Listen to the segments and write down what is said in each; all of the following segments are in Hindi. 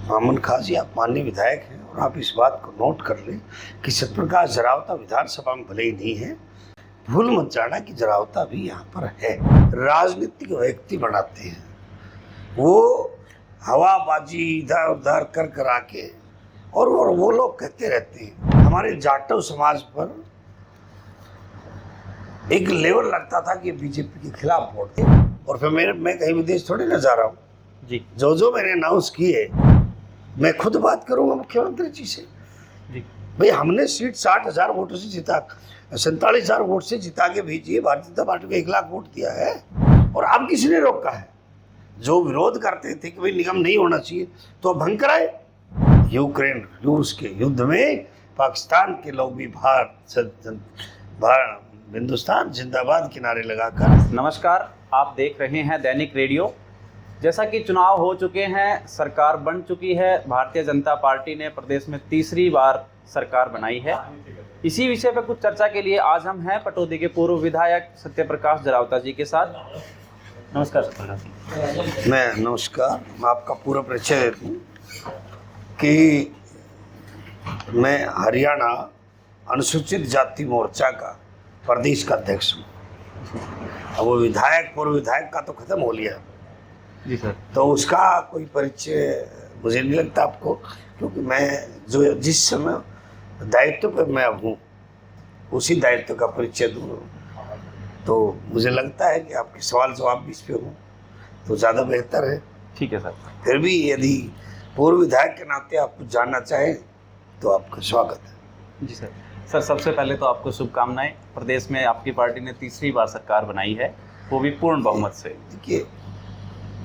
मामन खां जी, आप माननीय विधायक हैं और आप इस बात को नोट कर लें कि सत्यप्रकाश जरावता विधानसभा में भले ही नहीं है, भूल मत जाना कि जरावता भी यहाँ पर है। राजनीतिक व्यक्ति बनाते हैं, वो हवाबाजी इधर उधर कर करा के और वो लोग कहते रहते हैं। हमारे जाटव समाज पर एक लेवल लगता था कि बीजेपी के खिलाफ वोट दे, और फिर मैं कहीं विदेश थोड़ी ना जा रहा हूँ जी। जो मैंने अनाउंस किए, मैं खुद बात करूंगा मुख्यमंत्री जी से जी। भाई हमने सीट 60,000 वोटों से जिता, 47,000 वोट से जिता के भेजी है। भारतीय जनता पार्टी को 1 लाख वोट दिया है और अब किसी ने रोका है? जो विरोध करते थे कि भाई निगम नहीं होना चाहिए, तो भंग कराए। यूक्रेन रूस के युद्ध में पाकिस्तान के लोग भी हिंदुस्तान जिंदाबाद किनारे लगाकर। नमस्कार, आप देख रहे हैं दैनिक रेडियो। जैसा कि चुनाव हो चुके हैं, सरकार बन चुकी है, भारतीय जनता पार्टी ने प्रदेश में तीसरी बार सरकार बनाई है। इसी विषय पर कुछ चर्चा के लिए आज हम हैं पटौदी के पूर्व विधायक सत्यप्रकाश जरावता जी के साथ। नमस्कार सत्यप्रकाश जी। नमस्कार, मैं आपका पूरा परिचय देता हूँ कि मैं हरियाणा अनुसूचित जाति मोर्चा का प्रदेश का अध्यक्ष हूँ। अब वो विधायक पूर्व विधायक का तो खत्म हो लिया जी सर, तो उसका कोई परिचय मुझे नहीं लगता आपको, क्योंकि मैं जिस समय दायित्व पे मैं अब हूँ उसी दायित्व का परिचय दूँ, तो मुझे लगता है कि आपके सवाल जवाब भी इस पे हो तो ज़्यादा बेहतर है। ठीक है सर। फिर भी यदि पूर्व विधायक के नाते आप कुछ जानना चाहें तो आपका स्वागत है। जी सर। सर, सबसे पहले तो आपको शुभकामनाएं। प्रदेश में आपकी पार्टी ने तीसरी बार सरकार बनाई है, वो भी पूर्ण बहुमत से। देखिए,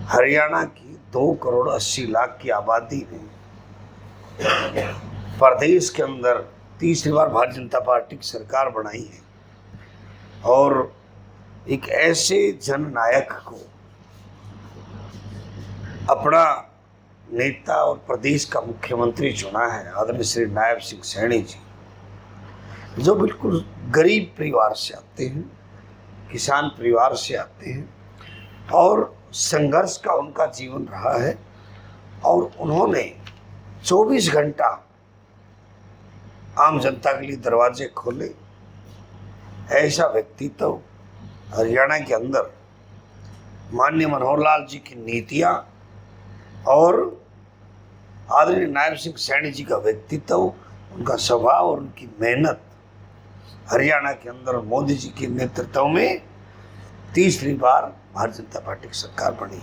हरियाणा की 2,80,00,000 की आबादी में प्रदेश के अंदर तीसरी बार भारतीय जनता पार्टी की सरकार बनाई है और एक ऐसे जननायक को अपना नेता और प्रदेश का मुख्यमंत्री चुना है, आदरणीय श्री नायब सिंह सैनी जी, जो बिल्कुल गरीब परिवार से आते हैं, किसान परिवार से आते हैं और संघर्ष का उनका जीवन रहा है और उन्होंने 24 घंटा आम जनता के लिए दरवाजे खोले। ऐसा व्यक्तित्व हरियाणा के अंदर माननीय मनोहर लाल जी की नीतियां और आदरणीय नायब सिंह सैनी जी का व्यक्तित्व, उनका स्वभाव और उनकी मेहनत हरियाणा के अंदर मोदी जी के नेतृत्व में तीसरी बार भारतीय जनता पार्टी की सरकार बनी।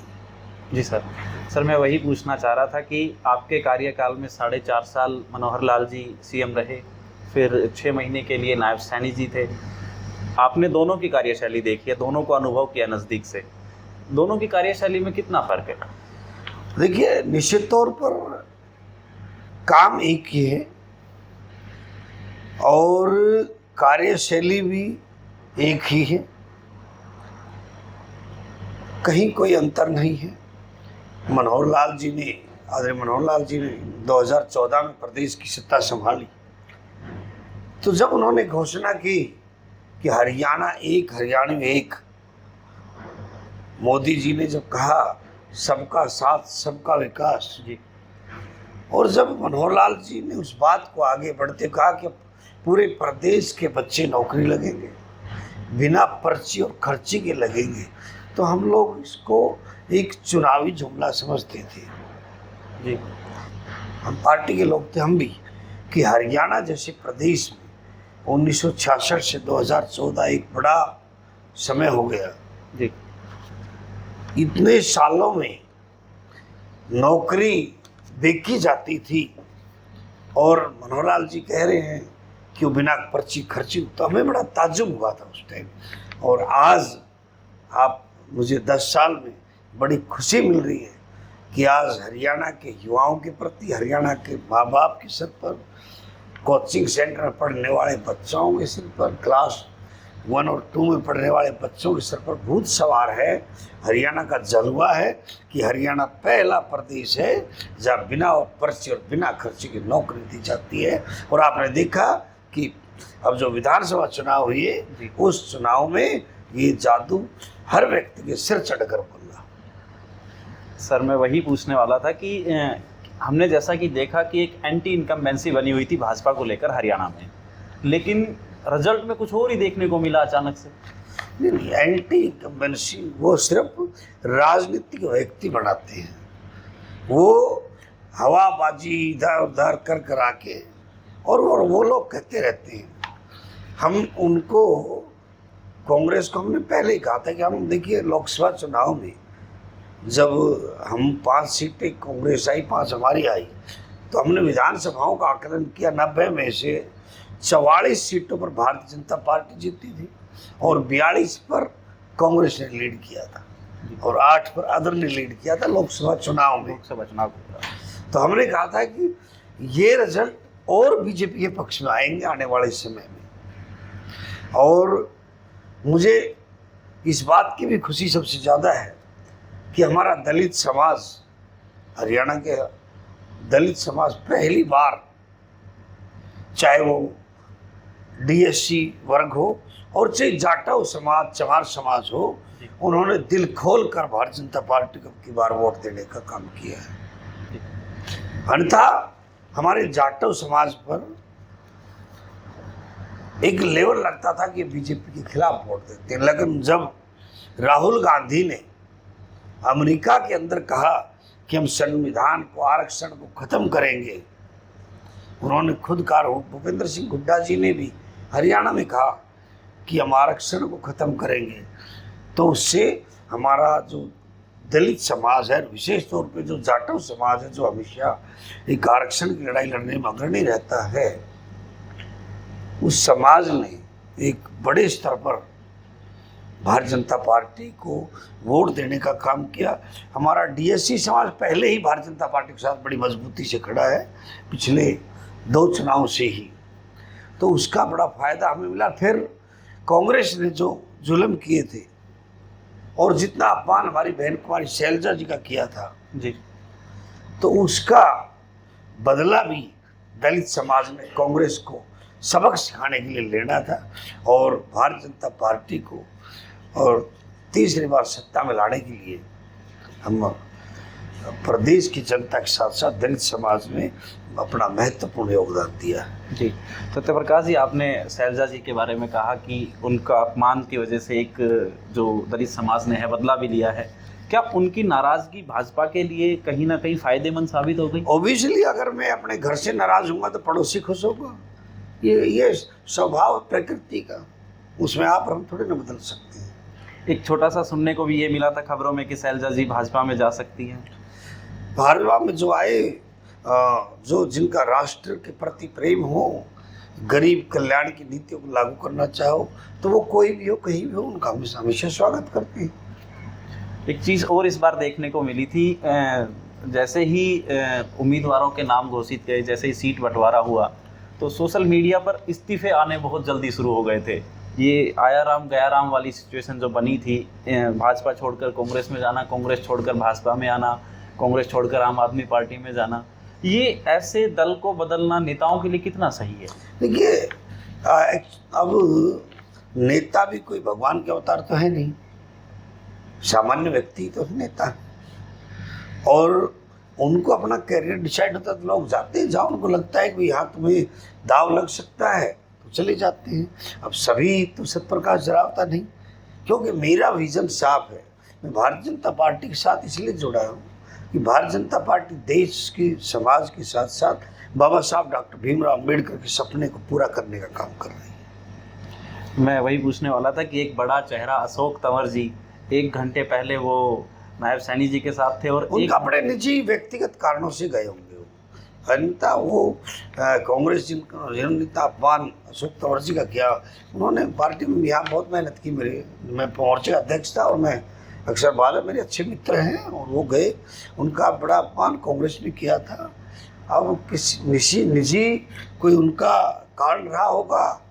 जी सर। सर, मैं वही पूछना चाह रहा था कि आपके कार्यकाल में 4.5 साल मनोहर लाल जी सीएम रहे, फिर 6 महीने के लिए नायब सैनी जी थे। आपने दोनों की कार्यशैली देखी है, दोनों को अनुभव किया नज़दीक से। दोनों की कार्यशैली में कितना फर्क है? देखिए, निश्चित तौर पर काम एक ही है और कार्यशैली भी एक ही है, कहीं कोई अंतर नहीं है। मनोहर लाल जी ने, आदरणीय मनोहर लाल जी ने 2014 में प्रदेश की सत्ता संभाली, तो जब उन्होंने घोषणा की कि हरियाणा एक, हरियाणवी एक, मोदी जी ने जब कहा सबका साथ सबका विकास जी, और जब मनोहर लाल जी ने उस बात को आगे बढ़ते कहा कि पूरे प्रदेश के बच्चे नौकरी लगेंगे, बिना पर्ची और खर्ची के लगेंगे, तो हम लोग इसको एक चुनावी जुमला समझते थे जी। हम पार्टी के लोग थे, हम भी, कि हरियाणा जैसे प्रदेश में 1966 से 2014 एक बड़ा समय हो गया जी। इतने सालों में नौकरी देखी जाती थी और मनोहर लाल जी कह रहे हैं कि वो बिना पर्ची खर्ची, तो हमें बड़ा ताज्जुब हुआ था उस टाइम। और आज आप मुझे 10 साल में बड़ी खुशी मिल रही है कि आज हरियाणा के युवाओं के प्रति, हरियाणा के माँ बाप के सिर पर, कोचिंग सेंटर में पढ़ने वाले बच्चों के सिर पर, क्लास 1 और 2 में पढ़ने वाले बच्चों के सिर पर भूत सवार है। हरियाणा का जलवा है कि हरियाणा पहला प्रदेश है जहाँ बिना पर्ची और बिना खर्चे की नौकरी दी जाती है। और आपने देखा कि अब जो विधानसभा चुनाव हुए, उस चुनाव में ये जादू हर व्यक्ति के सिर चढ़कर बोला। सर, मैं वही पूछने वाला था कि हमने जैसा कि देखा कि एक एंटी इनकम्बेंसी बनी हुई थी भाजपा को लेकर हरियाणा में, लेकिन रिजल्ट में कुछ और ही देखने को मिला अचानक से। नहीं, एंटी इनकम्बेंसी वो सिर्फ राजनीतिक व्यक्ति बनाते हैं, वो हवाबाजी इधर उधर कर करा के, और वो लोग कहते रहते हैं। हम उनको, कांग्रेस को हमने पहले ही कहा था कि हम देखिए लोकसभा चुनाव में जब हम 5 सीटें कांग्रेस आई, 5 हमारी आई, तो हमने विधानसभाओं का आकलन किया, 90 में से 44 सीटों पर भारतीय जनता पार्टी जीती थी और 42 पर कांग्रेस ने लीड किया था और 8 पर अदर ने लीड किया था लोकसभा चुनाव में। तो हमने कहा था कि ये रिजल्ट और बीजेपी के पक्ष में आएंगे आने वाले समय में। और मुझे इस बात की भी खुशी सबसे ज़्यादा है कि हमारा दलित समाज, हरियाणा के दलित समाज पहली बार, चाहे वो डीएससी वर्ग हो और चाहे जाटव समाज, चमार समाज हो, उन्होंने दिल खोल कर भारतीय जनता पार्टी को की बार वोट देने का काम किया है। अन्यथा हमारे जाटव समाज पर एक लेवल लगता था कि बीजेपी के खिलाफ वोट देते हैं, लेकिन जब राहुल गांधी ने अमेरिका के अंदर कहा कि हम संविधान को, आरक्षण को खत्म करेंगे, उन्होंने खुद कहा, भूपेंद्र सिंह हुड्डा जी ने भी हरियाणा में कहा कि हम आरक्षण को खत्म करेंगे, तो उससे हमारा जो दलित समाज है, विशेष तौर पे जो जाटव समाज है, जो हमेशा एक आरक्षण की लड़ाई लड़ने में अग्रणी रहता है, उस समाज ने एक बड़े स्तर पर भारतीय जनता पार्टी को वोट देने का काम किया। हमारा डीएससी समाज पहले ही भारतीय जनता पार्टी के साथ बड़ी मजबूती से खड़ा है, पिछले 2 चुनाव से ही, तो उसका बड़ा फायदा हमें मिला। फिर कांग्रेस ने जो जुल्म किए थे और जितना अपमान हमारी बहन कुमारी शैलजा जी का किया था जी, तो उसका बदला भी दलित समाज ने कांग्रेस को सबक सिखाने के लिए लेना था और भारतीय जनता पार्टी को और तीसरी बार सत्ता में लाने के लिए हम प्रदेश की जनता के साथ साथ दलित समाज में अपना महत्वपूर्ण योगदान दिया जी। सत्यप्रकाश जी, आपने शैलजा जी के बारे में कहा कि उनका अपमान की वजह से एक जो दलित समाज ने है बदला भी लिया है, क्या उनकी नाराजगी भाजपा के लिए कहीं ना कहीं फायदेमंद साबित हो गई? ऑब्वियसली अगर मैं अपने घर से नाराज हूँगा तो पड़ोसी खुश होगा, ये स्वभाव प्रकृति का, उसमें आप हम थोड़े ना बदल सकते हैं। एक छोटा सा सुनने को भी ये मिला था खबरों में कि शैलजा जी भाजपा में जा सकती हैं। भाजपा में जो आए, जो जिनका राष्ट्र के प्रति प्रेम हो, गरीब कल्याण की नीतियों को लागू करना चाहो, तो वो कोई भी हो, कहीं भी हो, उनका हमेशा स्वागत करते हैं। एक चीज़ और इस बार देखने को मिली थी, जैसे ही उम्मीदवारों के नाम घोषित किए, जैसे ही सीट बंटवारा हुआ, तो सोशल मीडिया पर इस्तीफे आने बहुत जल्दी शुरू हो गए थे। ये आया राम गया राम वाली सिचुएशन जो बनी थी, भाजपा छोड़कर कांग्रेस में जाना, कांग्रेस छोड़कर भाजपा में आना, कांग्रेस छोड़कर आम आदमी पार्टी में जाना, ये ऐसे दल को बदलना नेताओं के लिए कितना सही है? देखिए, अब नेता भी कोई भगवान के अवतार तो है नहीं, सामान्य व्यक्ति तो नेता है, और उनको अपना करियर डिसाइड होता है तो लोग जाते हैं जहाँ उनको लगता है कि यहाँ तुम्हें दाव लग सकता है तो चले जाते हैं। अब सभी तो सत्यप्रकाश जरावता नहीं, क्योंकि मेरा विजन साफ है। मैं भारतीय जनता पार्टी के साथ इसलिए जुड़ा हूँ कि भारतीय जनता पार्टी देश की, समाज के साथ साथ बाबा साहब डॉक्टर भीमराव अम्बेडकर के सपने को पूरा करने का काम कर रही है। मैं वही पूछने वाला था कि एक बड़ा चेहरा अशोक तंवर जी 1 घंटे पहले वो नायब सैनी जी के साथ थे और उनका अपने निजी व्यक्तिगत कारणों से गए होंगे। अन्यथा वो कांग्रेस जिनका अपमान अशोक तंवर जी का किया, उन्होंने पार्टी में यहाँ बहुत मेहनत की। मैं मोर्चे का अध्यक्ष था और मैं अक्सर बादल मेरे अच्छे मित्र हैं, और वो गए, उनका बड़ा अपमान कांग्रेस ने किया था। अब किसी निजी कोई उनका कारण रहा होगा,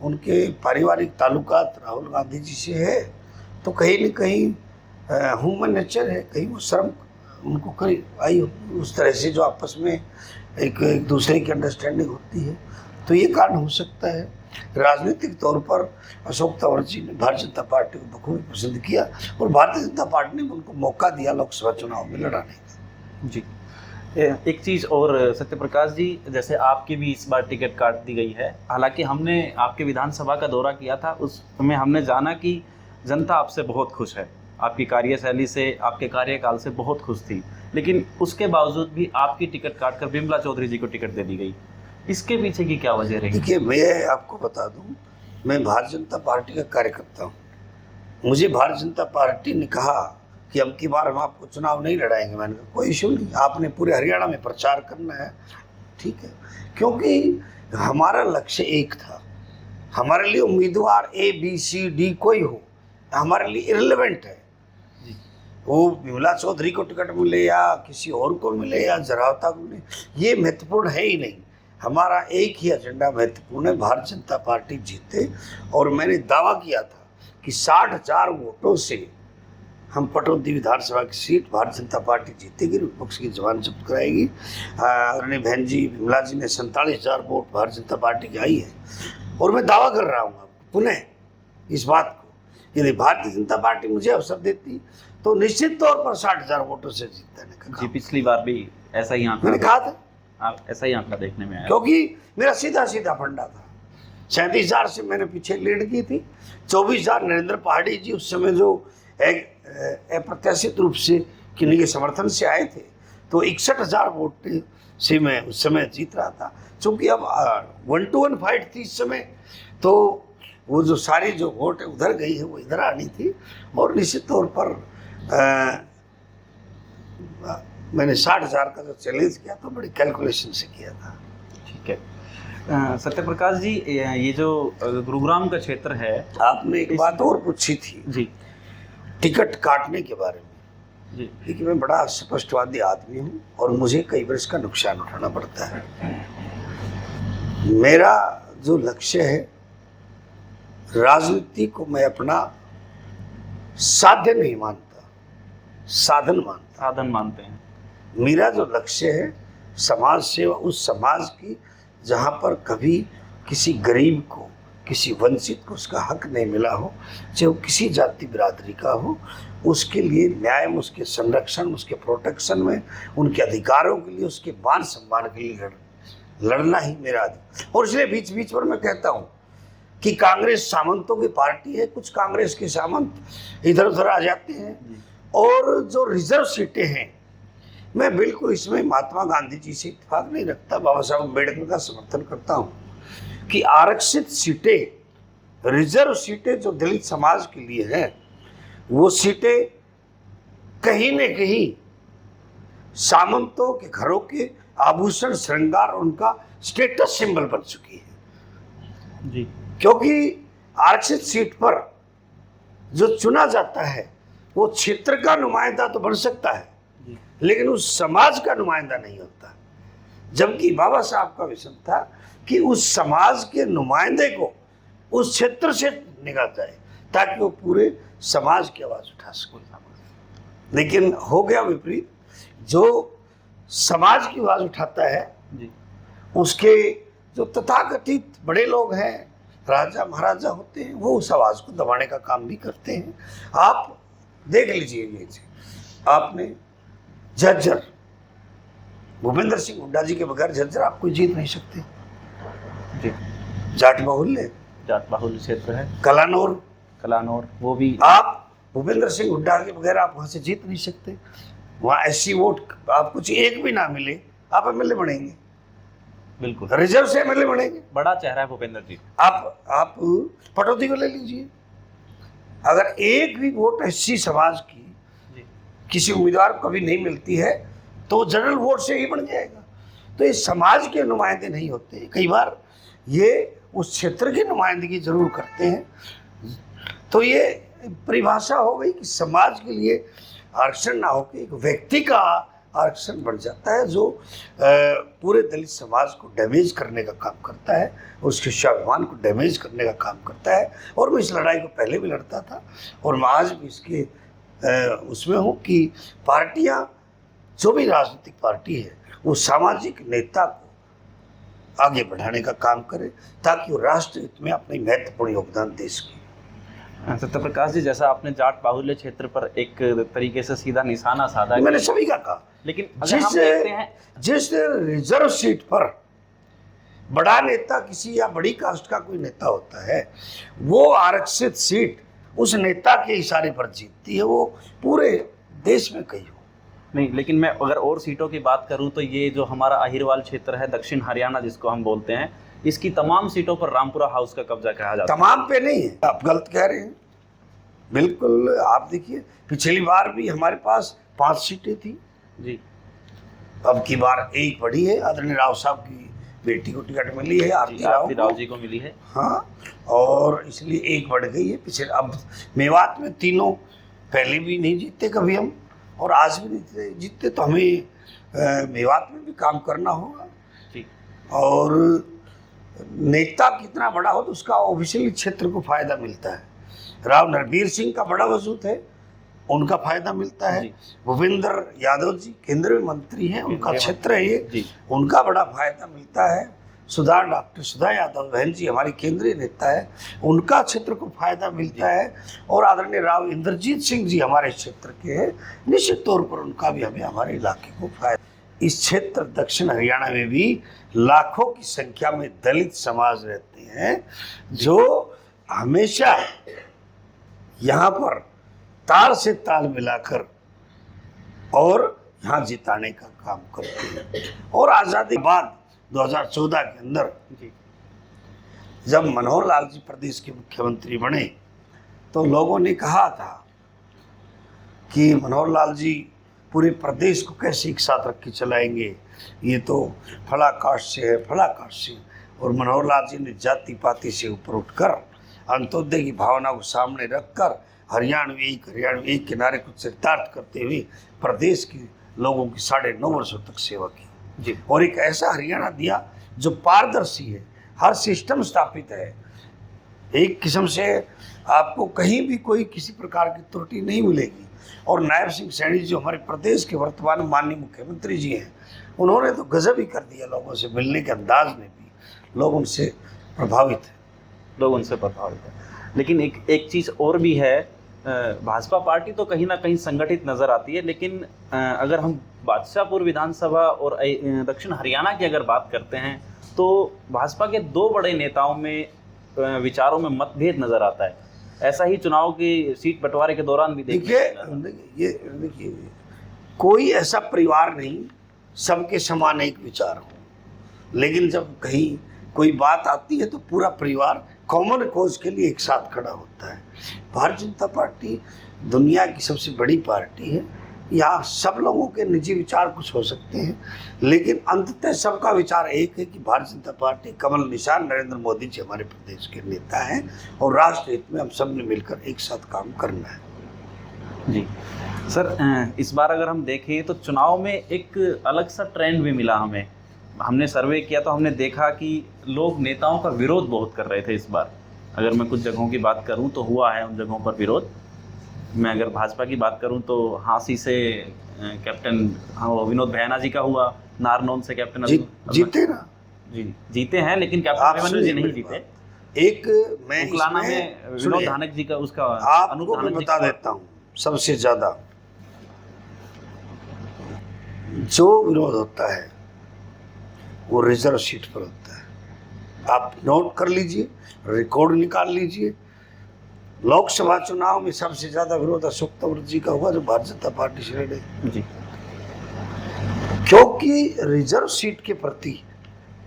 उनके पारिवारिक ताल्लुकात राहुल गांधी जी से है, तो कहीं न कहीं ह्यूमन नेचर है, कहीं वो शर्म उनको कहीं आई उस तरह से, जो आपस में एक दूसरे की अंडरस्टैंडिंग होती है, तो ये कारण हो सकता है। राजनीतिक तौर पर अशोक तंवर जी ने भारतीय जनता पार्टी को बखूबी पसंद किया और भारतीय जनता पार्टी ने उनको मौका दिया लोकसभा चुनाव में लड़ाने का। जी, एक चीज़ और सत्यप्रकाश जी, जैसे आपकी भी इस बार टिकट काट दी गई है। हालांकि हमने आपके विधानसभा का दौरा किया था, उसमें हमने जाना कि जनता आपसे बहुत खुश है, आपकी कार्यशैली से, आपके कार्यकाल से बहुत खुश थी, लेकिन उसके बावजूद भी आपकी टिकट काटकर बिमला चौधरी जी को टिकट दे दी गई। इसके पीछे की क्या वजह रही? देखिए, मैं आपको बता दूं, मैं भारतीय जनता पार्टी का कार्यकर्ता हूँ। मुझे भारतीय जनता पार्टी ने कहा कि अब की बार हम आपको चुनाव नहीं लड़ाएंगे। मैंने कहा कोई इशू नहीं, आपने पूरे हरियाणा में प्रचार करना है, ठीक है, क्योंकि हमारा लक्ष्य एक था। हमारे लिए उम्मीदवार ABCD कोई हो हमारे लिए इररिलेवेंट है। वो विमला चौधरी को टिकट मिले या किसी और को मिले या जरावता को मिले, ये महत्वपूर्ण है ही नहीं। हमारा एक ही एजेंडा महत्वपूर्ण है, भारतीय जनता पार्टी जीते। और मैंने दावा किया था कि 60,000 वोटों से हम पटौदी विधानसभा की सीट भारतीय जनता पार्टी जीतेगी, विपक्ष की जबान जब्त कराएगी। आदरणीय बहन जी विमला जी ने 47,000 वोट भारतीय जनता पार्टी की आई है। और मैं दावा कर रहा हूँ पुनः इस बात को, यदि भारतीय जनता पार्टी मुझे अवसर देती तो निश्चित तौर पर 60,000 वोटों से जीतने का। जी, पिछली बार भी ऐसा ही आंकड़ा मैंने कहा था, ऐसा ही आंकड़ा देखने में आया, क्योंकि मेरा सीधा सीधा फंडा था। 37,000 से मैंने पीछे लीड की थी। 24,000 नरेंद्र पहाड़ी जी उस समय जो अप्रत्याशित रूप से किन्हीं के समर्थन से आए थे, तो 61,000 वोट से मैं उस समय जीत रहा था। चूंकि अब 1-to-1 फाइट थी इस समय, तो वो जो सारी जो वोट है उधर गई है वो इधर आनी थी। और निश्चित तौर पर मैंने 60,000 का जो चैलेंज किया था बड़ी कैलकुलेशन से किया था। ठीक है। सत्यप्रकाश जी, ये जो गुरुग्राम का क्षेत्र है, आपने एक बात और पूछी थी जी, टिकट काटने के बारे में। जी, देखिए, मैं बड़ा स्पष्टवादी आदमी हूँ और मुझे कई बार इसका नुकसान उठाना पड़ता है। मेरा जो लक्ष्य है, राजनीति को मैं अपना साध्य नहीं मानता, साधन मानता। साधन मानते हैं। मेरा जो लक्ष्य है समाज सेवा, उस समाज की जहाँ पर कभी किसी गरीब को, किसी वंचित को उसका हक नहीं मिला हो, चाहे वो किसी जाति बिरादरी का हो, उसके लिए न्याय में, उसके संरक्षण, उसके प्रोटेक्शन में, उनके अधिकारों के लिए, उसके मान सम्मान के लिए लड़ना ही मेरा अधिकार। और इसलिए बीच बीच पर मैं कहता हूँ कि कांग्रेस सामंतों की पार्टी है, कुछ कांग्रेस के सामंत इधर उधर आ जाते हैं। और जो रिजर्व सीटें हैं, मैं बिल्कुल इसमें महात्मा गांधी जी से इत्तेफाक नहीं रखता, बाबा साहब अम्बेडकर का समर्थन करता हूँ कि आरक्षित सीटें, रिजर्व सीटें जो दलित समाज के लिए हैं, वो सीटें कहीं न कहीं सामंतों के घरों के आभूषण, श्रृंगार, उनका स्टेटस सिंबल बन चुकी है। जी, क्योंकि आरक्षित सीट पर जो चुना जाता है वो क्षेत्र का नुमाइंदा तो बन सकता है, लेकिन उस समाज का नुमाइंदा नहीं होता। जबकि बाबा साहब का विजन था कि उस समाज के नुमाइंदे को उस क्षेत्र से निकाला जाए ताकि वो पूरे समाज की आवाज उठा सके। लेकिन हो गया विपरीत, जो समाज की आवाज उठाता है जी, उसके जो तथाकथित बड़े लोग हैं, राजा महाराजा होते हैं, वो उस आवाज को दबाने का काम भी करते हैं। आप देख लीजिए, ये आपने झज्जर, भूपेंद्र सिंह हुड्डा जी के बगैर झज्जर आप कोई जीत नहीं सकते। जी, जाट बाहुल्य, जाट बाहुल्य क्षेत्र है। कलानौर, वो भी आप भूपेंद्र सिंह हुड्डा के बगैर आप वहां से जीत नहीं सकते। वहां ऐसी वोट आप कुछ एक भी ना मिले, आप MLA बनेंगे, बिल्कुल रिजर्व से MLA बनेंगे। बड़ा चेहरा है भूपेंद्र जी। आप पटौदी को ले लीजिए, अगर एक भी वोट SC समाज की किसी उम्मीदवार को कभी नहीं मिलती है तो जनरल वोट से ही बन जाएगा। तो ये समाज के नुमाइंदे नहीं होते, कई बार ये उस क्षेत्र की नुमाइंदगी जरूर करते हैं। तो ये परिभाषा हो गई कि समाज के लिए आरक्षण ना होकर एक व्यक्ति का आरक्षण बढ़ जाता है, जो पूरे दलित समाज को डैमेज करने का काम करता है, उसके स्वाभिमान को डैमेज करने का काम करता है। और मैं इस लड़ाई को पहले भी लड़ता था और मैं आज भी इसके उसमें हूँ कि पार्टियां, जो भी राजनीतिक पार्टी है, वो सामाजिक नेता को आगे बढ़ाने का काम करे ताकि वो राष्ट्र हित में अपनी महत्वपूर्ण योगदान दे सके। सत्यप्रकाश जी, जैसा आपने जाट बाहुल्य क्षेत्र पर एक तरीके से सीधा निशाना साधा, मैंने सभी का कहा, लेकिन अगर हम देखते हैं जिस रिजर्व सीट पर बड़ा नेता किसी या बड़ी कास्ट का कोई नेता होता है, वो आरक्षित सीट उस नेता के इशारे पर जीतती है, वो पूरे देश में कहीं हो। नहीं, लेकिन मैं अगर और सीटों की बात करूं तो ये जो हमारा अहिरवाल क्षेत्र है, दक्षिण हरियाणा जिसको हम बोलते हैं, इसकी तमाम सीटों पर रामपुरा हाउस का कब्जा कहा जाता है। तमाम पे नहीं है, आप गलत कह रहे हैं। बिल्कुल, आप देखिए पिछली बार भी हमारे पास 5 सीटें थी जी, अब की बार 1 बढ़ी है। आदरणीय राव साहब की बेटी को टिकट मिली है, आरती राव जी को मिली है। हाँ, और इसलिए 1 बढ़ गई है। पिछले अब मेवात में तीनों पहले भी नहीं जीते कभी हम, और आज भी नहीं जीतते, तो हमें मेवात में भी काम करना होगा। और नेता कितना बड़ा हो तो उसका ऑफिशियली क्षेत्र को फायदा मिलता है। राव नरबीर सिंह का बड़ा वजूद है, उनका फायदा मिलता है। भूपेंद्र यादव जी केंद्रीय मंत्री हैं, उनका क्षेत्र है ये, उनका बड़ा फायदा मिलता है। डॉक्टर सुधा यादव बहन जी हमारी केंद्रीय नेता है, उनका क्षेत्र को फायदा मिलता है। और आदरणीय राव इंद्रजीत सिंह जी हमारे क्षेत्र के हैं, निश्चित तौर पर उनका भी हमें हमारे इलाके को फायदा। इस क्षेत्र दक्षिण हरियाणा में भी लाखों की संख्या में दलित समाज रहते हैं, जो हमेशा यहाँ पर ताल से ताल मिलाकर और यहाँ जिताने का काम करते हैं। और आज़ादी बाद 2014 के अंदर जब मनोहर लाल जी प्रदेश के मुख्यमंत्री बने, तो लोगों ने कहा था कि मनोहर लाल जी पूरे प्रदेश को कैसे एक साथ रख के चलाएंगे, ये तो फला कास्ट से है, फला कास्ट से। और मनोहर लाल जी ने जाति पाति से ऊपर उठकर अंत्योदय की भावना को सामने रखकर हरियाणवी एक किनारे को चरितार्थ करते हुए प्रदेश के लोगों की 9.5 वर्षों तक सेवा की जी। और एक ऐसा हरियाणा दिया जो पारदर्शी है, हर सिस्टम स्थापित है, एक किस्म से आपको कहीं भी कोई किसी प्रकार की त्रुटि नहीं मिलेगी। और नायब सिंह सैनी जो हमारे प्रदेश के वर्तमान माननीय मुख्यमंत्री जी हैं, उन्होंने तो गजब ही कर दिया, लोगों से मिलने के अंदाज में भी लोग उनसे प्रभावित हैं। लेकिन एक चीज़ और भी है, भाजपा पार्टी तो कहीं ना कहीं संगठित नज़र आती है, लेकिन अगर हम बादशाहपुर विधानसभा और दक्षिण हरियाणा की अगर बात करते हैं तो भाजपा के 2 बड़े नेताओं में विचारों में मतभेद नज़र आता है। ऐसा ही चुनाव की सीट बंटवारे के दौरान भी देखिए कोई ऐसा परिवार नहीं सबके समान एक विचार हो, लेकिन जब कहीं कोई बात आती है तो पूरा परिवार कॉमन कोज के लिए एक साथ खड़ा होता है। भारतीय जनता पार्टी दुनिया की सबसे बड़ी पार्टी है, यहाँ सब लोगों के निजी विचार कुछ हो सकते हैं, लेकिन अंततः सबका विचार एक है कि भारतीय जनता पार्टी कमल निशान नरेंद्र मोदी जी हमारे प्रदेश के नेता हैं और राष्ट्र हित में हम सब ने मिलकर एक साथ काम करना है। जी सर, इस बार अगर हम देखें तो चुनाव में एक अलग सा ट्रेंड भी मिला हमें। हमने सर्वे किया तो हमने देखा कि लोग नेताओं का विरोध बहुत कर रहे थे इस बार। अगर मैं कुछ जगहों की बात करूं तो हुआ है उन जगहों पर विरोध। मैं अगर भाजपा की बात करूं तो हांसी से कैप्टन विनोद भैयाना जी का हुआ, नारनौल से कैप्टन जीते ना जी जीते हैं, लेकिन कैप्टन अभिमन्यु जी नहीं जीते। एक मैं उकलाना में विनोद धानक जी का उसका आपको मैं बता देता हूँ, सबसे ज्यादा जो विरोध होता है वो रिजर्व सीट पर होता है। आप नोट कर लीजिए, रिकॉर्ड निकाल लीजिए। लोकसभा चुनाव में सबसे ज्यादा विरोध अशोक तंवर जी का हुआ जो भारतीय जनता पार्टी से लड़े जी, क्योंकि रिजर्व सीट के प्रति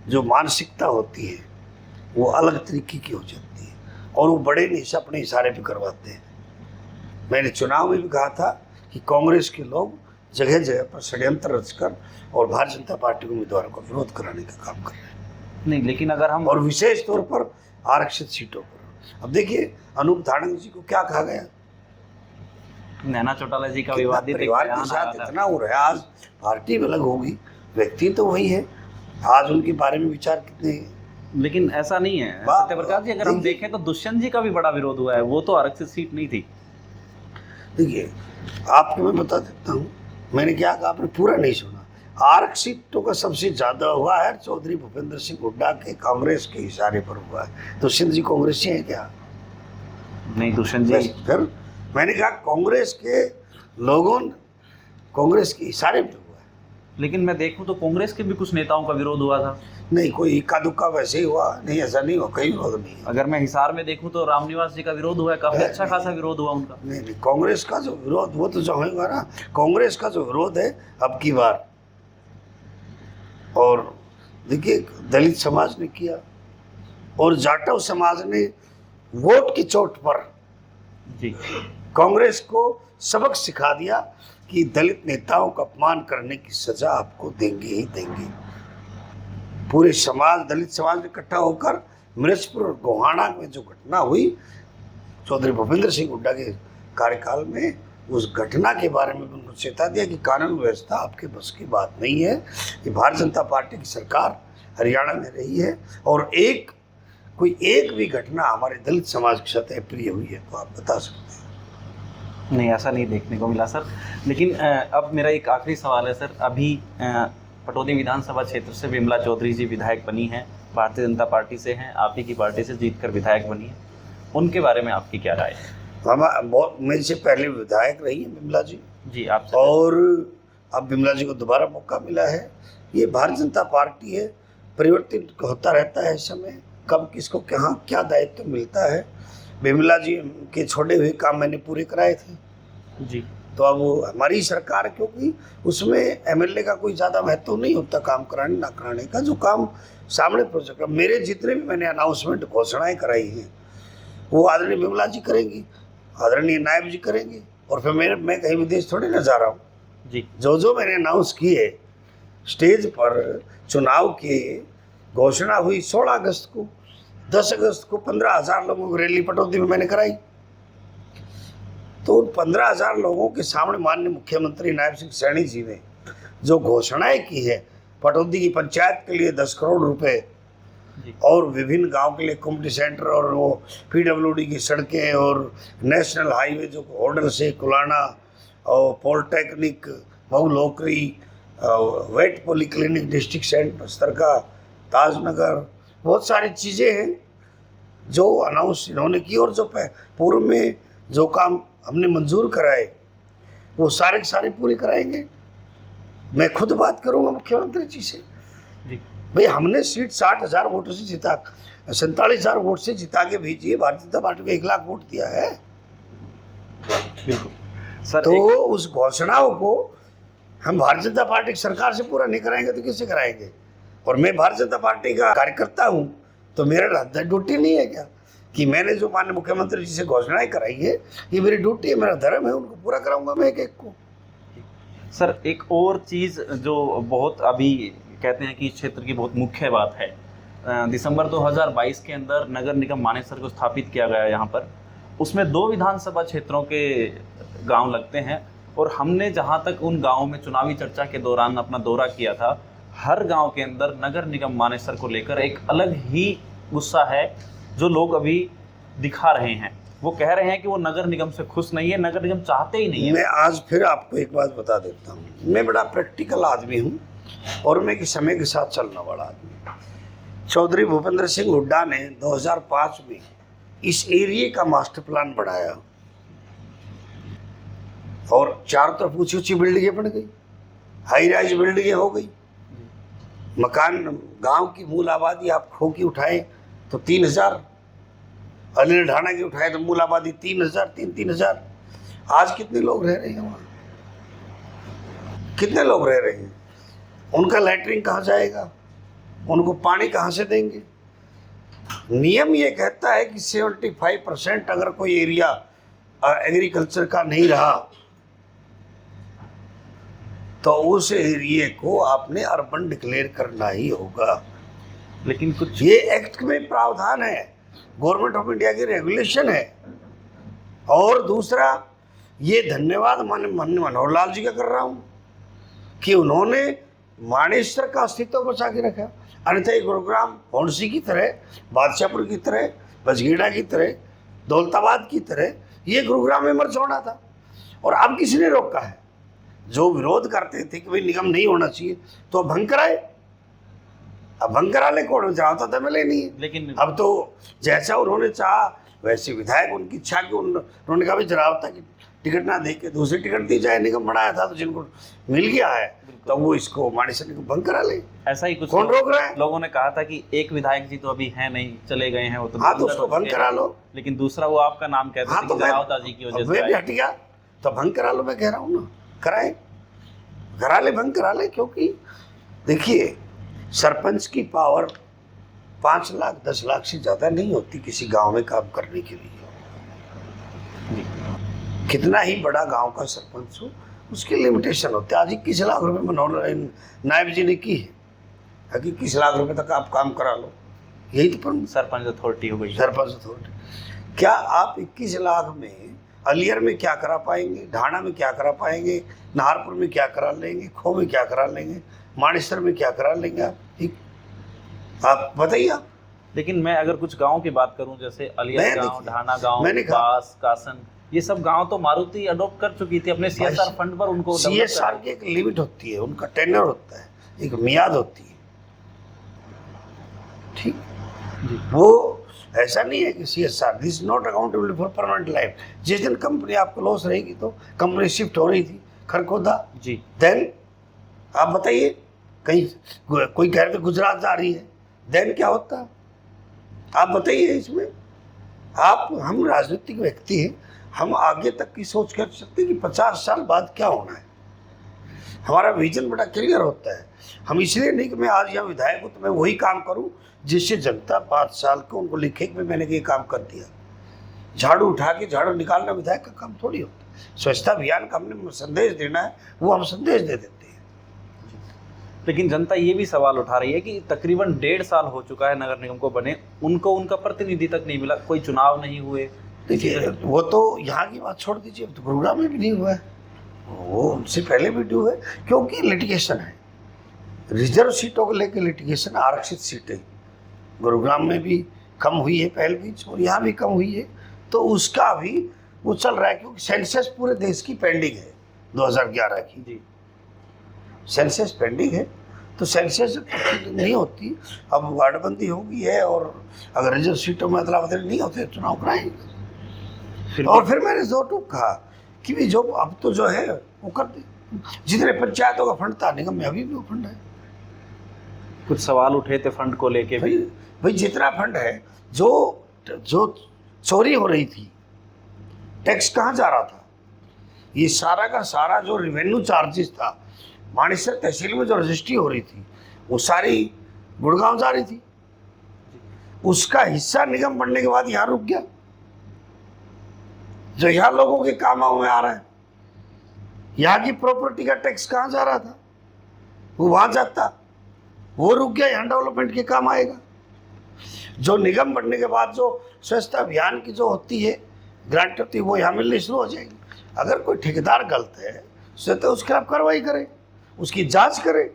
जो मानसिकता होती है वो अलग तरीके की हो जाती है और वो बड़े नेता अपने इशारे पे करवाते हैं। मैंने चुनाव में भी कहा था कि कांग्रेस के लोग जगह जगह पर षड्यंत्र रचकर और भारतीय जनता पार्टी के उम्मीदवारों का विरोध कराने का काम कर रहे हैं। नहीं, लेकिन अगर हम और विशेष तौर पर आरक्षित सीटों पर अब देखिए अनूप धानक जी को क्या कहा गया, नैना चौटाला जी का विवादित परिवार के साथ इतना हो रहा है। आज पार्टी अलग होगी, व्यक्ति तो वही है, आज उनके बारे में विचार कितने, लेकिन ऐसा नहीं है सत्यप्रकाश जी। अगर हम देखें तो दुष्यंत जी का भी बड़ा विरोध हुआ है, वो तो आरक्षित सीट नहीं थी। देखिए आपको मैं बता देता हूँ, मैंने क्या कहा आपने पूरा नहीं सुना। आरक्षितों का सबसे ज्यादा हुआ है चौधरी भूपेंद्र सिंह हुड्डा के कांग्रेस के इशारे पर हुआ है। तो सिंध जी कांग्रेसी है क्या? नहीं दुष्यंत जी, बस फिर मैंने कहा कांग्रेस के लोगों ने, कांग्रेस के इशारे पे हुआ है। लेकिन मैं देखूं तो कांग्रेस के भी कुछ नेताओं का विरोध हुआ था। नहीं, कोई इक्का दुक्का वैसे ही हुआ, नहीं ऐसा नहीं हुआ, कहीं विरोध नहीं है। अगर मैं हिसार में देखूं तो रामनिवास जी का विरोध हुआ है, काफी अच्छा खासा विरोध हुआ उनका। नहीं नहीं, कांग्रेस का जो विरोध वो तो जो होगा ना, कांग्रेस का जो विरोध है अब की बार, और देखिए दलित समाज ने किया और जाटव समाज ने वोट की चोट पर जी कांग्रेस को सबक सिखा दिया कि दलित नेताओं का अपमान करने की सजा आपको देंगे ही देंगे। पूरे समाज, दलित समाज ने इकट्ठा होकर मिर्चपुर और गोहाना में जो घटना हुई चौधरी भूपेंद्र सिंह हुड्डा के कार्यकाल में, उस घटना के बारे में उनको चेता दिया कि कानून व्यवस्था आपके बस की बात नहीं है। कि भारतीय जनता पार्टी की सरकार हरियाणा में रही है और कोई एक भी घटना हमारे दलित समाज के साथ अप्रिय हुई है तो आप बता सकते हैं? नहीं, ऐसा नहीं देखने को मिला सर। लेकिन अब मेरा एक आखिरी सवाल है सर, अभी पटौदी विधानसभा क्षेत्र से विमला चौधरी जी विधायक बनी हैं, भारतीय जनता पार्टी से हैं, आप ही की पार्टी से जीतकर विधायक बनी है, उनके बारे में आपकी क्या राय है? बहुत मेरे से पहले विधायक रही है विमला जी। जी आपसे। और अब विमला जी को दोबारा मौका मिला है। ये भारतीय जनता पार्टी है, परिवर्तन होता रहता है समय, कब किसको कहाँ क्या दायित्व मिलता है। विमला जी के छोड़े हुए काम मैंने पूरे कराए थे जी। तो अब वो हमारी सरकार, क्योंकि उसमें एमएलए का कोई ज़्यादा महत्व नहीं होता काम कराने ना कराने का, जो काम सामने प्रोजेक्ट, मेरे जितने भी मैंने अनाउंसमेंट घोषणाएं कराई हैं वो आदरणीय विमला जी करेंगी, आदरणीय नायब जी करेंगे। और फिर मैं कहीं विदेश थोड़ी ना जा रहा हूँ जी। जो मैंने अनाउंस किए स्टेज पर, चुनाव की घोषणा हुई 16 अगस्त को, 10 अगस्त को 15,000 लोगों की रैली पटौदी में मैंने कराई। तो उन 15,000 लोगों के सामने माननीय मुख्यमंत्री नायब सिंह सैनी जी ने जो घोषणाएं की है, पटौदी की पंचायत के लिए 10 करोड़ रुपए और विभिन्न गांव के लिए कम्युनिटी सेंटर और वो पीडब्ल्यूडी की सड़कें और नेशनल हाईवे जो होडल से कुलाना और पॉलिटेक्निक, मऊ लोकरी, वेट पॉलीक्लिनिक डिस्ट्रिक्ट सेंटर स्तर का, ताजनगर, बहुत सारी चीज़ें हैं जो अनाउंस इन्होंने की। और जो पूर्व में जो काम हमने मंजूर कराए वो सारे के सारे पूरे कराएंगे। मैं खुद बात करूंगा मुख्यमंत्री जी से, भाई हमने सीट 60,000 वोटों से जिता, 47,000 वोट से जिता के भेजी है, भारतीय जनता पार्टी को 1 लाख वोट दिया है। बिल्कुल सर। तो उस घोषणाओं को हम भारतीय जनता पार्टी की सरकार से पूरा नहीं कराएंगे तो किससे कराएंगे? और मैं भारतीय जनता पार्टी का कार्यकर्ता हूँ तो मेरा ड्यूटी नहीं है क्या कि मैंने जो माननीय मुख्यमंत्री जी से घोषणाएं कराई है, ये मेरी ड्यूटी है, मेरा धर्म है, उनको पूरा कराऊंगा मैं एक एक को। सर एक और चीज़ जो बहुत अभी कहते हैं कि इस क्षेत्र की बहुत मुख्य बात है, दिसंबर 2022 के अंदर नगर निगम मानेसर को स्थापित किया गया यहाँ पर, उसमें 2 विधानसभा क्षेत्रों के गांव लगते हैं और हमने जहाँ तक उन गांवों में चुनावी चर्चा के दौरान अपना दौरा किया था, हर गांव के अंदर नगर निगम मानेसर को लेकर एक अलग ही गुस्सा है जो लोग अभी दिखा रहे हैं। वो कह रहे हैं कि वो नगर निगम से खुश नहीं है, नगर निगम चाहते ही नहीं है। मैं आज फिर आपको एक बात बता देता हूँ, मैं बड़ा प्रैक्टिकल आदमी हूँ और मैं कि समय के साथ चलने वाला आदमी। चौधरी भूपेंद्र सिंह हुड्डा ने 2005 में इस एरिया का मास्टर प्लान बनाया और चारों तरफ ऊंची ऊंची बिल्डिंगें बन गई, हाई राइज बिल्डिंगें हो गई, मकान, गांव की मूल आबादी आप खो की उठाए तो 3,000, अलीगढ़ ढाणा की उठाए तो मूल आबादी 3,000। आज कितने लोग रह रहे हैं वहाँ? कितने लोग रह रहे हैं? उनका लैट्रिन कहाँ जाएगा? उनको पानी कहाँ से देंगे? नियम ये कहता है कि 75% अगर कोई एरिया एग्रीकल्चर का नहीं रहा तो उस एरिया को आपने अर्बन डिक्लेयर करना ही होगा। लेकिन कुछ ये एक्ट में प्रावधान है, गवर्नमेंट ऑफ इंडिया की रेगुलेशन है। और दूसरा, ये धन्यवाद माननीय मनोहर लाल जी का कर रहा हूँ कि उन्होंने मानेसर का अस्तित्व बचा के रखा। अन्यथा गुरुग्राम भौंडसी की तरह, बादशाहपुर की तरह, बजगेड़ा की तरह, दौलताबाद की तरह ये गुरुग्राम में मर्ज होना था और अब किसी ने रोका है? जो विरोध करते थे कि भाई निगम नहीं होना चाहिए तो भंग कराए, अब भंग कराने कोर्ट में चढ़ाता था, मिले नहीं। लेकिन अब तो जैसा उन्होंने चाहा वैसे विधायक उनकी इच्छा की उन्होंने कहा भाई जरावता की टिकट ना दे के दूसरी टिकट दी जाए, निगम बनाया था तो जिनको मिल गया है तो वो इसको माननीय को भंग करा ले। ऐसा ही कुछ कौन रोक रहा है? लोगों ने कहा था कि एक विधायक जी तो अभी है नहीं, चले गए हैं वो तो, हाँ तो उसको भंग करा लो, लेकिन दूसरा वो आपका नाम कहते हाँ थे तो कि जरावता जी की वजह वे से भी हट गया तो भंग करा लो। मैं कह रहा हूँ ना, कराए, करा ले, भंग करा ले। क्योंकि देखिए सरपंच की पावर 5 लाख 10 लाख से ज्यादा नहीं होती किसी गांव में काम करने के लिए। कितना ही बड़ा गांव का सरपंच हो उसके लिमिटेशन होते हैं। आज 21 लाख रुपए मनोहर नायब जी ने की है, 21 लाख रुपए तक आप काम करा लो, यही तो सरपंच अथॉरिटी हो गई। सरपंच अथॉरिटी। क्या आप 21 लाख में अलियर में क्या करा पाएंगे, ढाणा में क्या करा पाएंगे, नाहरपुर में क्या करा लेंगे, खो में क्या करा लेंगे, मानेसर में क्या करा लेंगे आप बताइए आप। लेकिन मैं अगर कुछ गाँव की बात करूं, जैसे अलियर गाँव, ढाना गाँव, बास, कासन, ये सब गांव तो मारुति अडॉप्ट कर चुकी थी अपने CSR फंड पर। उनको CSR की एक लिमिट होती है, उनका टेन्योर होता है, एक मियाद होती है, ठीक। वो ऐसा नहीं है कि CSR this not accountable for permanent life. जिस दिन कंपनी आपको लॉस रहेगी तो कंपनी शिफ्ट हो रही थी खरखोदा जी, देन आप बताइए कहीं कोई कह रहे थे गुजरात जा रही है, देन क्या होता आप बताइए। इसमें आप, हम राजनीतिक व्यक्ति हैं, हम आगे तक की सोच कर सकते हैं कि 50 साल बाद क्या होना है। हमारा विजन बड़ा क्लियर होता है। हम इसलिए नहीं कि मैं आज यहाँ विधायक हूँ तो मैं वही काम करूँ जिससे जनता 5 साल को उनको लिखे कि मैंने ये काम कर दिया। झाड़ू उठा के झाड़ू निकालना विधायक का काम थोड़ी होता है। स्वच्छता अभियान का हमने संदेश देना है, वो हम संदेश दे देते हैं। लेकिन जनता ये भी सवाल उठा रही है कि तकरीबन 1.5 साल हो चुका है नगर निगम को बने, उनको उनका प्रतिनिधि तक नहीं मिला, कोई चुनाव नहीं हुए। देखिए वो तो यहाँ की बात छोड़ दीजिए, तो गुरुग्राम में भी नहीं हुआ है, वो उनसे पहले भी ड्यू है, क्योंकि लिटिगेशन है। रिजर्व सीटों को लेकर लिटिगेशन, आरक्षित सीटें गुरुग्राम में भी कम हुई है पहल बीच, और यहाँ भी कम हुई है, तो उसका भी वो चल रहा है। क्योंकि सेंसस पूरे देश की पेंडिंग है 2011 की जी, सेंसस पेंडिंग है, तो सेंसस नहीं होती, अब वार्डबंदी हो गई है, और अगर रिजर्व सीटों में अदला बदली नहीं होते चुनाव कराएंगे। और फिर मैंने दो टूक कहा कि भी जो अब तो जो है वो कर दे, जितने पंचायतों का फंड था निगम में अभी भी वो फंड है। कुछ सवाल उठे थे फंड को लेके भाई जितना फंड है, जो चोरी हो रही थी, टैक्स कहाँ जा रहा था, ये सारा का सारा जो रेवेन्यू चार्जेस था, मानेसर तहसील में जो रजिस्ट्री हो रही थी वो सारी गुड़गांव जा रही थी। उसका हिस्सा निगम बनने के बाद यहाँ रुक गया। जो यहाँ लोगों के कामों में आ रहा है, यहाँ की प्रॉपर्टी का टैक्स कहाँ जा रहा था, वो वहाँ जाता, वो रुक गया, यहाँ डेवलपमेंट के काम आएगा। जो निगम बनने के बाद जो स्वच्छता अभियान की जो होती है ग्रांट होती है, वो यहाँ मिलनी शुरू हो जाएगी। अगर कोई ठेकेदार गलत है तो उसके खिलाफ कार्रवाई करे, उसकी जांच करे,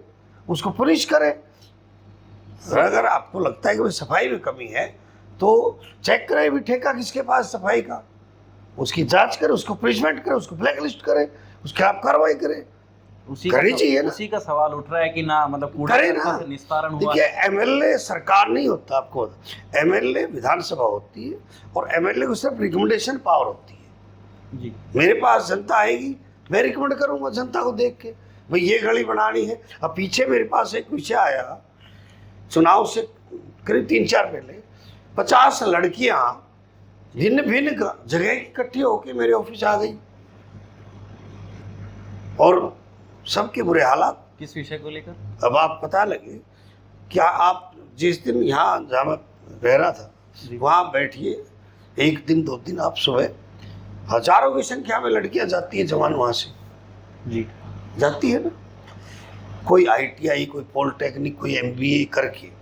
उसको पुलिस करे। अगर आपको लगता है कि सफाई में कमी है तो चेक करे भी ठेका किसके पास सफाई का, उसकी जांच करे, उसको पनिशमेंट करे, उसको ब्लैकलिस्ट करे, उसके खिलाफ कार्रवाई करे। उसी का सवाल उठ रहा है कि ना, मतलब कूड़ा से निस्तारण हुआ। देखिए MLA सरकार नहीं होता, आपको MLA विधानसभा होती है, और MLA को सिर्फ रिकमेंडेशन पावर होती है जी। मेरे पास जनता आएगी, मैं रिकमेंड करूंगा जनता को देख के, भाई ये गली बनानी है। अब पीछे मेरे पास एक विषय आया चुनाव से करीब 3-4 पहले, 50 लड़कियां भिन्न भिन्न जगह इकट्ठी होकर मेरे ऑफिस आ गई, और सबके बुरे हालात। किस विषय को लेकर? अब आप पता लगे, क्या आप जिस दिन यहाँ जहाँ मैं रह रहा था वहाँ बैठिए, एक दिन 2 दिन आप सुबह हजारों की संख्या में लड़कियां जाती है, जवान वहाँ से जी जाती है ना, कोई ITI, कोई पॉलिटेक्निक, कोई MBA करके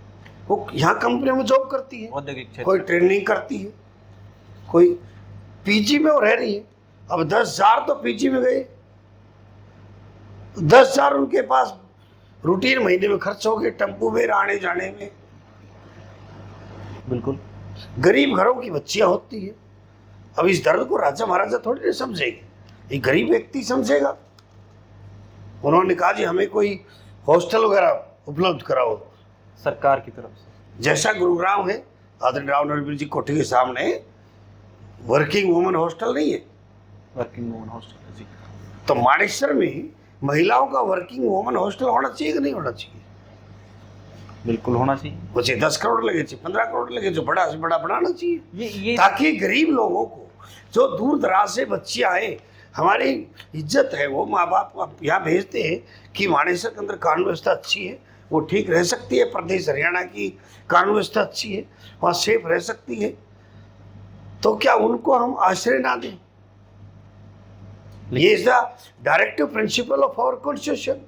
वो यहाँ कंपनियों में जॉब करती है, कोई ट्रेनिंग करती है, कोई PG में वो रह रही है। अब 10,000 तो PG में गए, 10,000 उनके पास रूटीन महीने में खर्च हो गए, टेम्पू में आने जाने में। बिल्कुल गरीब घरों की बच्चियां होती है। अब इस दर्द को राजा महाराजा थोड़ी नहीं समझेंगे, एक गरीब व्यक्ति समझेगा। उन्होंने कहा जी हमें कोई हॉस्टल वगैरह उपलब्ध कराओ सरकार की तरफ से, जैसा गुरुग्राम है, आदरणीय राव नरवीर जी कोठी के सामने वर्किंग वुमेन हॉस्टल नहीं है? वर्किंग वुमेन हॉस्टल जी। तो मानेसर में महिलाओं का वर्किंग वुमेन हॉस्टल होना चाहिए कि नहीं होना चाहिए? बिल्कुल होना चाहिए। मुझे 10 करोड़ लगे, 15 करोड़ लगे, जो बड़ा से बड़ा बनाना चाहिए, ये ताकि गरीब लोगों को, जो दूर दराज से बच्चे आए, हमारी इज्जत है, वो माँ बाप को यहाँ भेजते हैं कि मानेसर के अंदर कानून व्यवस्था अच्छी है, वो ठीक रह सकती है, प्रदेश हरियाणा की कानून व्यवस्था अच्छी है, वहाँ सेफ रह सकती है, तो क्या उनको हम आश्रय ना दें? ये is the directive principle of our constitution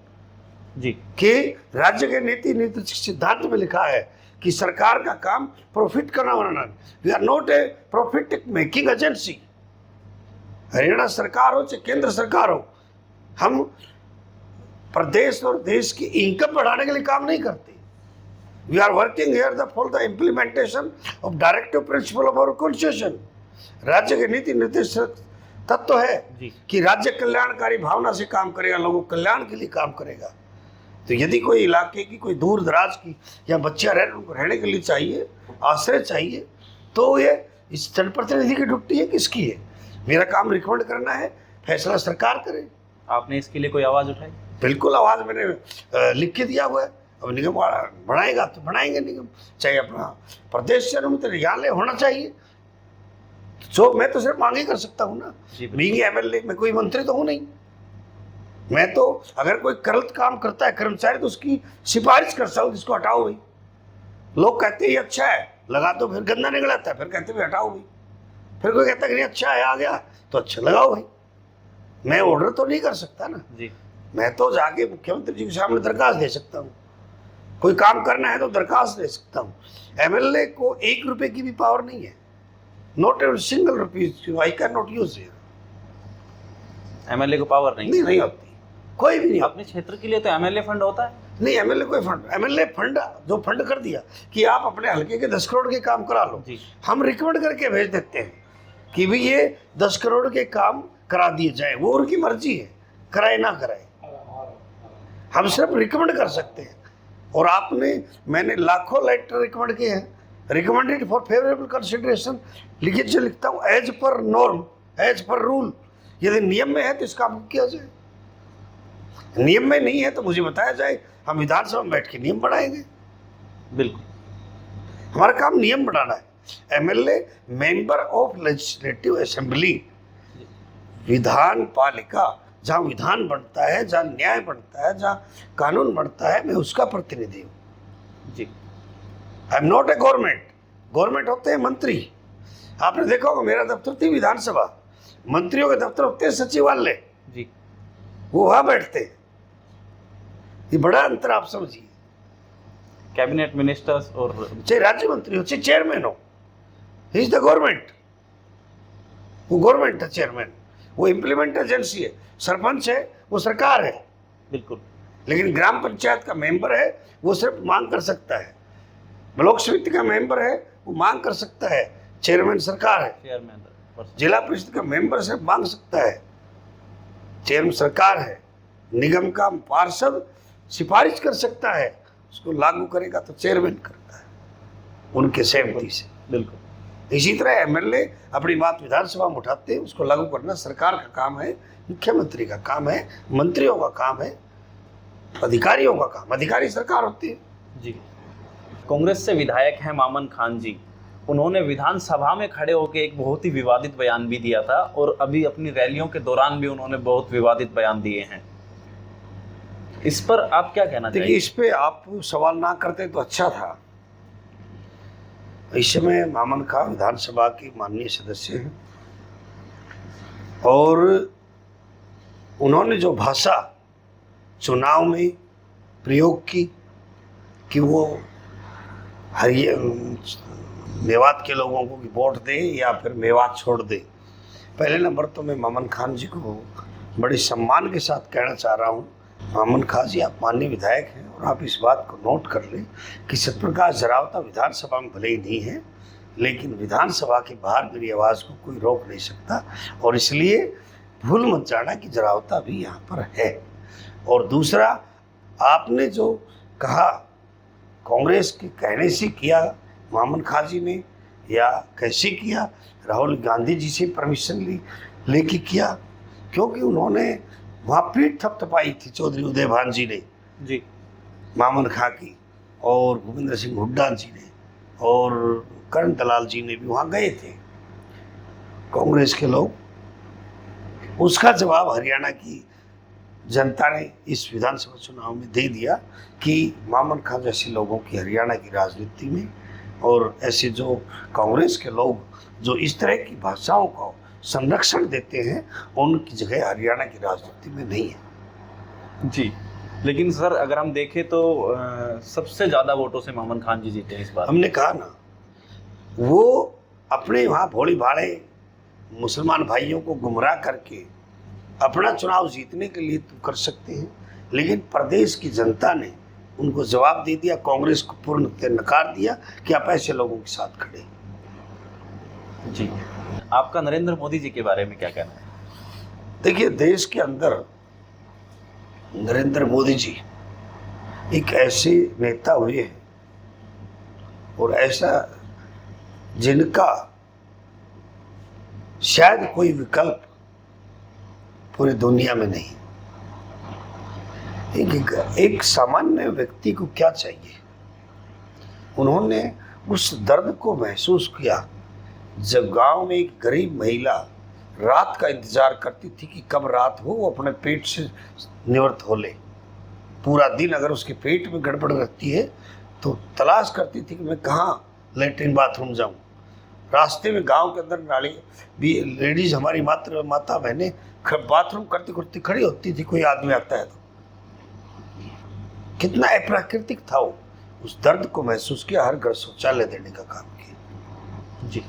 जी कि राज्य के नीति सिद्धांत में लिखा है कि सरकार का काम प्रॉफिट करना बनाना। We are not a profit making agency. Haryana सरकार हो चाहे केंद्र सरकार हो, हम प्रदेश और देश की इनकम बढ़ाने के लिए काम नहीं करते। We are working here for the implementation of directive principle of our constitution. राज्य के नीति निर्देशक तत्व है कि राज्य कल्याणकारी भावना से काम करेगा, लोगों के कल्याण के लिए काम करेगा। तो यदि कोई इलाके की, कोई दूर दराज की या बच्चियाँ उनको रहने के लिए चाहिए, आश्रय चाहिए, तो ये इस जनप्रतिनिधि की ड्यूटी है, किसकी है? मेरा काम रिकमेंड करना है, फैसला सरकार करे। आपने इसके लिए कोई आवाज़ उठाई? बिल्कुल आवाज़ मैंने लिख के दिया हुआ है। अब निगम बढ़ाएगा तो बढ़ाएंगे निगम, चाहे अपना प्रदेश से अनुमति न्यायालय होना चाहिए। जो मैं तो सिर्फ मांग ही कर सकता हूँ ना, बीइंग एमएलए, मैं कोई मंत्री तो हूँ नहीं। मैं तो अगर कोई गलत काम करता है कर्मचारी, तो उसकी सिफारिश करता हूँ, जिसको हटाओ भाई। लोग कहते हैं ये अच्छा है, लगा दो, फिर गंदा निकल आता है, फिर कहते हैं हटाओ भाई। फिर कोई कहता है कि नहीं अच्छा है, आ गया तो अच्छा लगाओ भाई। मैं ऑर्डर तो नहीं कर सकता ना जी। मैं तो जाके मुख्यमंत्री जी के सामने दरखास्त दे सकता हूँ। कोई काम करना है तो दरखास्त दे सकता हूँ। एमएलए को 1 रुपए की भी पावर नहीं है, not a single rupees I can not use. MLA को पावर नहीं होती, कोई भी नहीं। अपने क्षेत्र के लिए तो एमएलए फंड होता है। नहीं, एमएलए कोई फंड, एमएलए फंड जो फंड कर दिया कि आप अपने हल्के के 10 करोड़ के काम करा लो, हम रिकमेंड करके भेज देते हैं कि भी ये 10 करोड़ के काम करा दिए जाए, वो उनकी मर्जी है, कराए ना कराए, हम सिर्फ रिकमेंड कर सकते हैं। और मैंने लाखों लेटर रिकमेंड किए हैं, रिकमेंडेड फॉर फेवरेबल कंसिडरेशन लिखित जो लिखता हूँ, as per norm, as per rule. यदि नियम में है तो इसका काम किया जाए, नियम में नहीं है तो मुझे बताया जाए, हम विधानसभा में बैठ के नियम बनाएंगे। बिल्कुल, हमारा काम नियम बनाना है। MLA member of legislative assembly, विधान पालिका, जहाँ विधान बनता है, जहाँ न्याय बनता है, जहाँ कानून बनता है, मैं उसका प्रतिनिधि हूँ जी। I am not a government. Government होते हैं मंत्री। आपने देखा होगा मेरा दफ्तर थी विधानसभा, मंत्रियों के दफ्तर होते हैं सचिवालय जी, वो वहाँ बैठते हैं। ये बड़ा अंतर आप समझिए। कैबिनेट मिनिस्टर्स और चाहे राज्य मंत्री हो, चाहे चेयरमैन हो, ही इज द गवर्नमेंट। वो गवर्नमेंट है चेयरमैन, वो इम्प्लीमेंट एजेंसी है। सरपंच है, वो सरकार है। बिल्कुल। लेकिन ग्राम पंचायत का मेंबर है, वो सिर्फ मांग कर सकता है। ब्लॉक समिति का मेंबर है, वो मांग कर सकता है, चेयरमैन सरकार है। चेयरमैन जिला परिषद का मेंबर सिर्फ मांग सकता है, चेयरमैन सरकार है। निगम का पार्षद सिफारिश कर सकता है, उसको लागू करेगा तो चेयरमैन करता है उनके सहमति से। बिल्कुल। इसी तरह एमएलए अपनी बात विधानसभा में उठाते हैं, उसको लागू करना सरकार का काम है, मुख्यमंत्री का काम है, मंत्रियों का काम है, अधिकारियों का काम। अधिकारी सरकार होती है जी। कांग्रेस से विधायक हैं मामन खान जी, उन्होंने विधानसभा में खड़े होकर एक बहुत ही विवादित बयान भी दिया था, और अभी अपनी रैलियों के दौरान भी उन्होंने बहुत विवादित बयान दिए हैं। इस पर आप क्या कहना चाहिए? देखिए, इस पे आप सवाल ना करते तो अच्छा था। इस समय मामन खान विधानसभा की माननीय सदस्य हैं, और उन्होंने जो भाषा चुनाव में प्रयोग की कि वो मेवात के लोगों को वोट दे या फिर मेवात छोड़ दे। पहले नंबर तो मैं मामन खान जी को बड़े सम्मान के साथ कहना चाह रहा हूँ, मामन खान जी आप माननीय विधायक हैं, और आप इस बात को नोट कर लें कि सत्यप्रकाश जरावता विधानसभा में भले ही नहीं है, लेकिन विधानसभा के बाहर मेरी आवाज़ को कोई रोक नहीं सकता। और इसलिए भूल मत जाना कि जरावता भी यहाँ पर है। और दूसरा, आपने जो कहा कांग्रेस के कहने से किया मामन खान जी ने, या कैसे किया? राहुल गांधी जी से परमिशन लेके किया, क्योंकि उन्होंने वहाँ पीठ थपथपाई थी चौधरी उदय भान जी ने जी, मामन खां की, और भूपेंद्र सिंह हुड्डा जी ने और करण दलाल जी ने भी वहाँ गए थे कांग्रेस के लोग। उसका जवाब हरियाणा की जनता ने इस विधानसभा चुनाव में दे दिया कि मामन खां जैसे लोगों की हरियाणा की राजनीति में, और ऐसे जो कांग्रेस के लोग जो इस तरह की भाषाओं को संरक्षण देते हैं, उनकी जगह हरियाणा की राजनीति में नहीं है। जी। लेकिन सर अगर हम देखें तो सबसे ज़्यादा वोटों से मामन खान जी जीते इस बार। हमने कहा ना, वो अपने वहाँ भोले भाले मुसलमान भाइयों को गुमराह करके अपना चुनाव जीतने के लिए तो कर सकते हैं, लेकिन प्रदेश की जनता ने उनको जवाब दे दिया, कांग्रेस को पूर्णतः नकार दिया कि आप ऐसे लोगों के साथ खड़े। जी, आपका नरेंद्र मोदी जी के बारे में क्या कहना है? देखिए, देश के अंदर नरेंद्र मोदी जी एक ऐसे नेता हुए हैं और ऐसा जिनका शायद कोई विकल्प पूरी दुनिया में नहीं। एक सामान्य व्यक्ति को क्या चाहिए? उन्होंने उस दर्द को महसूस किया जब गांव में एक गरीब महिला रात का इंतजार करती थी कि कब रात हो, वो अपने पेट से निवृत्त हो ले। पूरा दिन अगर उसके पेट में गड़बड़ रहती है तो तलाश करती थी कि मैं कहाँ लेटरिन बाथरूम जाऊं। रास्ते में गांव के अंदर नाली भी लेडीज हमारी माता बहनें बाथरूम करती करती खड़ी होती थी, कोई आदमी आता है तो। कितना अप्राकृतिक था वो। उस दर्द को महसूस किया, हर घर शौचालय देने का काम किया। जी,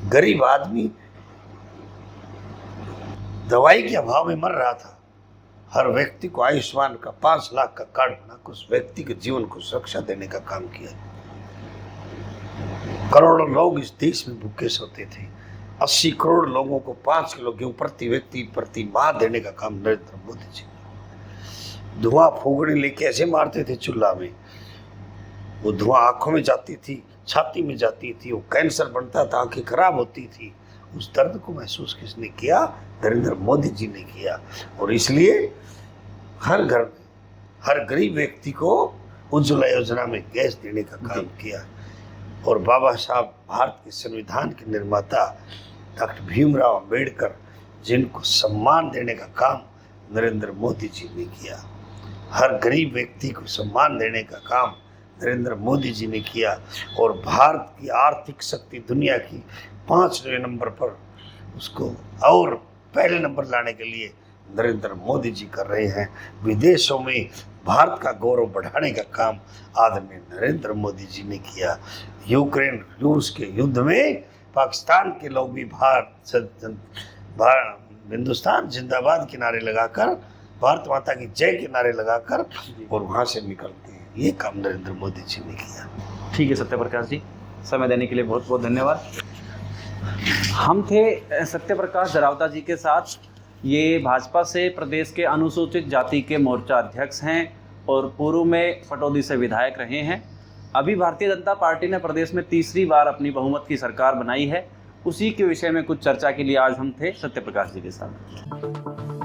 गरीब आदमी दवाई के अभाव में मर रहा था, हर व्यक्ति को आयुष्मान का 5 लाख का कार्ड बनाकर उस व्यक्ति के जीवन को सुरक्षा देने का काम किया। करोड़ों लोग इस देश में भूखे सोते थे। 80 करोड़ लोगों को 5 किलो गेहूं प्रति व्यक्ति प्रति माह देने का काम नरेंद्र मोदी जी ने। धुआं फूकने लेके ऐसे मारते थे चूल्हा में, वो धुआं आंखों में जाती थी, छाती में जाती थी, वो कैंसर बनता था, आंखें खराब होती थी। उस दर्द को महसूस किसने किया? नरेंद्र मोदी जी ने किया। और इसलिए हर घर में हर गरीब व्यक्ति को उज्ज्वला योजना में गैस देने का काम किया। और बाबा साहब भारत के संविधान के निर्माता डॉक्टर भीमराव अंबेडकर, जिनको सम्मान देने का काम नरेंद्र मोदी जी ने किया। हर गरीब व्यक्ति को सम्मान देने का काम नरेंद्र मोदी जी ने किया। और भारत की आर्थिक शक्ति दुनिया की 5वें नंबर पर, उसको और पहले नंबर लाने के लिए नरेंद्र मोदी जी कर रहे हैं। विदेशों में भारत का गौरव बढ़ाने का काम आदरणीय नरेंद्र मोदी जी ने किया। यूक्रेन रूस के युद्ध में पाकिस्तान के लोग भी हिंदुस्तान जिंदाबाद के नारे लगाकर, भारत माता की जय के नारे लगाकर और वहाँ से निकलते हैं। ये काम नरेंद्र मोदी जी ने किया। ठीक है सत्यप्रकाश जी, समय देने के लिए बहुत बहुत धन्यवाद। हम थे सत्यप्रकाश जरावता जी के साथ। ये भाजपा से प्रदेश के अनुसूचित जाति के मोर्चा अध्यक्ष हैं और पूर्व में पटौदी से विधायक रहे हैं। अभी भारतीय जनता पार्टी ने प्रदेश में तीसरी बार अपनी बहुमत की सरकार बनाई है। उसी के विषय में कुछ चर्चा के लिए आज हम थे सत्यप्रकाश जी के साथ।